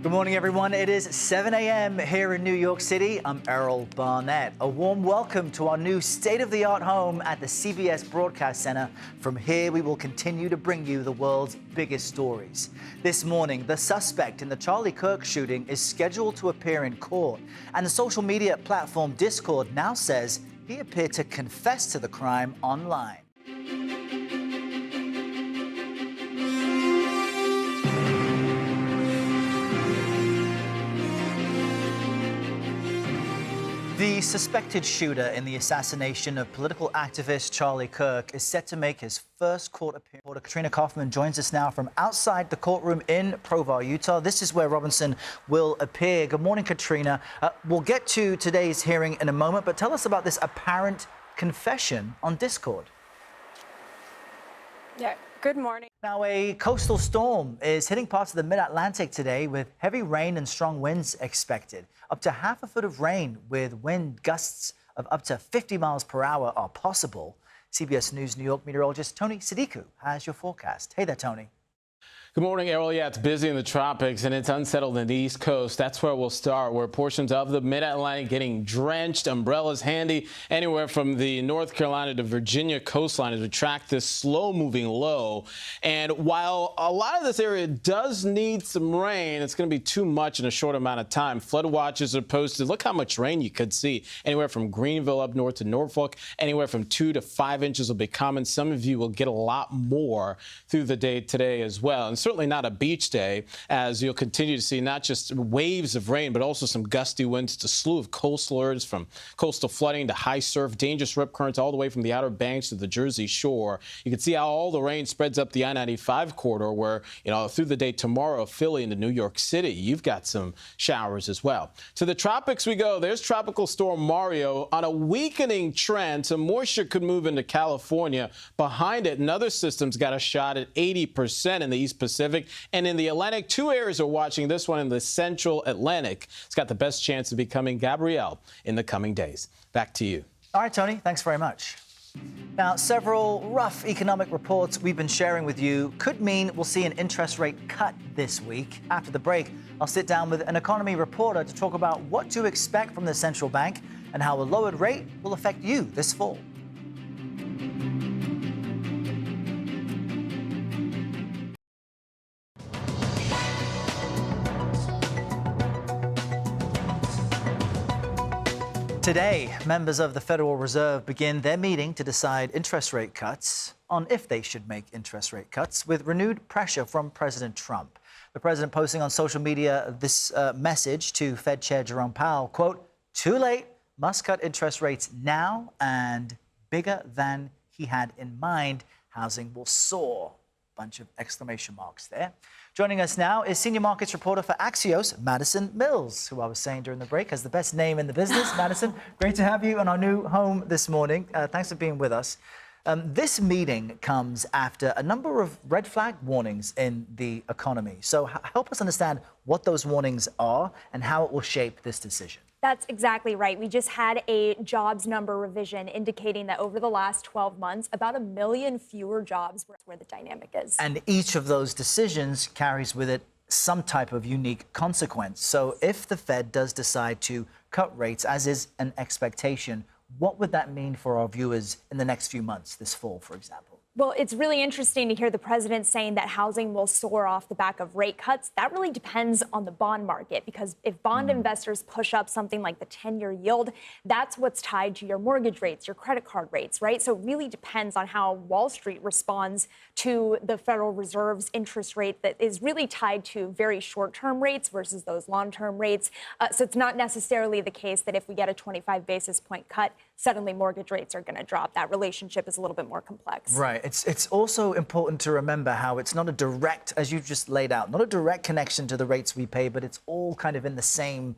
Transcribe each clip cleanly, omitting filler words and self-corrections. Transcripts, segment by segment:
Good morning, everyone. It is 7 a.m. here in New York City. I'm Errol Barnett. A warm welcome to our new state-of-the-art home at the CBS Broadcast Center. From here, we will continue to bring you the world's biggest stories. This morning, the suspect in the Charlie Kirk shooting is scheduled to appear in court, and the social media platform Discord now says he appeared to confess to the crime online. The suspected shooter in the assassination of political activist Charlie Kirk is set to make his first court appearance. Katrina Kaufman joins us now from outside the courtroom in Provo, Utah. This is where Robinson will appear. Good morning, Katrina. We'll get to today's hearing in a moment, but tell us about this apparent confession on Discord. Yeah, good morning. Now, a coastal storm is hitting parts of the mid-Atlantic today with heavy rain and strong winds expected. Up to half a foot of rain with wind gusts of up to 50 miles per hour are possible. CBS News New York meteorologist Tony Sadiku has your forecast. Hey there, Tony. Good morning, Errol. Yeah, it's busy in the tropics and it's unsettled in the East Coast. That's where we'll start, where portions of the mid-Atlantic getting drenched, umbrellas handy, anywhere from the North Carolina to Virginia coastline as we track this slow-moving low. And while a lot of this area does need some rain, it's going to be too much in a short amount of time. Flood watches are posted. Look how much rain you could see. Anywhere from Greenville up north to Norfolk, anywhere from 2 to 5 inches will be common. Some of you will get a lot more through the day today as well. And certainly not a beach day, as you'll continue to see not just waves of rain, but also some gusty winds. It's a slew of coastal areas, from coastal flooding to high surf, dangerous rip currents all the way from the Outer Banks to the Jersey Shore. You can see how all the rain spreads up the I-95 corridor, where, through the day tomorrow, Philly into New York City, you've got some showers as well. To the tropics we go. There's Tropical Storm Mario on a weakening trend. Some moisture could move into California. Behind it, another system's got a shot at 80% in the East Pacific. And in the Atlantic, two areas are watching this one in the central Atlantic. It's got the best chance of becoming Gabrielle in the coming days. Back to you. All right, Tony, thanks very much. Now, several rough economic reports we've been sharing with you could mean we'll see an interest rate cut this week. After the break, I'll sit down with an economy reporter to talk about what to expect from the central bank and how a lowered rate will affect you this fall. Today, members of the Federal Reserve begin their meeting to decide interest rate cuts, on if they should make interest rate cuts, with renewed pressure from President Trump. The president posting on social media this message to Fed Chair Jerome Powell, quote, "Too late, must cut interest rates now, and bigger than he had in mind, housing will soar." Bunch of exclamation marks there. Joining us now is senior markets reporter for Axios, Madison Mills, who I was saying during the break has the best name in the business. Madison, great to have you in our new home this morning. Thanks for being with us. This meeting comes after a number of red flag warnings in the economy. So help us understand what those warnings are and how it will shape this decision. That's exactly right. We just had a jobs number revision indicating that over the last 12 months, about 1 million fewer jobs where the dynamic is. And each of those decisions carries with it some type of unique consequence. So if the Fed does decide to cut rates, as is an expectation, what would that mean for our viewers in the next few months, this fall, for example? Well, it's really interesting to hear the president saying that housing will soar off the back of rate cuts. That really depends on the bond market, because if bond investors push up something like the 10-year yield, that's what's tied to your mortgage rates, your credit card rates, right? So it really depends on how Wall Street responds to the Federal Reserve's interest rate that is really tied to very short-term rates versus those long-term rates. So it's not necessarily the case that if we get a 25 basis point cut, suddenly mortgage rates are going to drop. That relationship is a little bit more complex. Right. It's also important to remember how it's not a direct, as you just laid out, not a direct connection to the rates we pay, but it's all kind of in the same.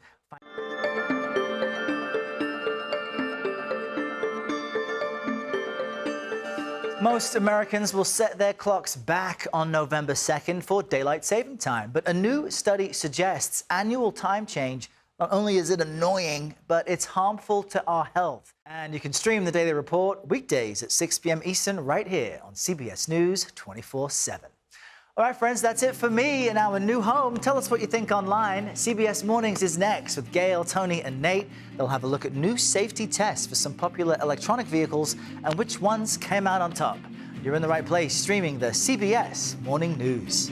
Most Americans will set their clocks back on November 2nd for daylight saving time. But a new study suggests annual time change, not only is it annoying, but it's harmful to our health. And you can stream the Daily Report weekdays at 6 p.m. Eastern right here on CBS News 24/7. All right, friends, that's it for me in our new home. Tell us what you think online. CBS Mornings is next with Gail, Tony, and Nate. They'll have a look at new safety tests for some popular electronic vehicles and which ones came out on top. You're in the right place, streaming the CBS Morning News.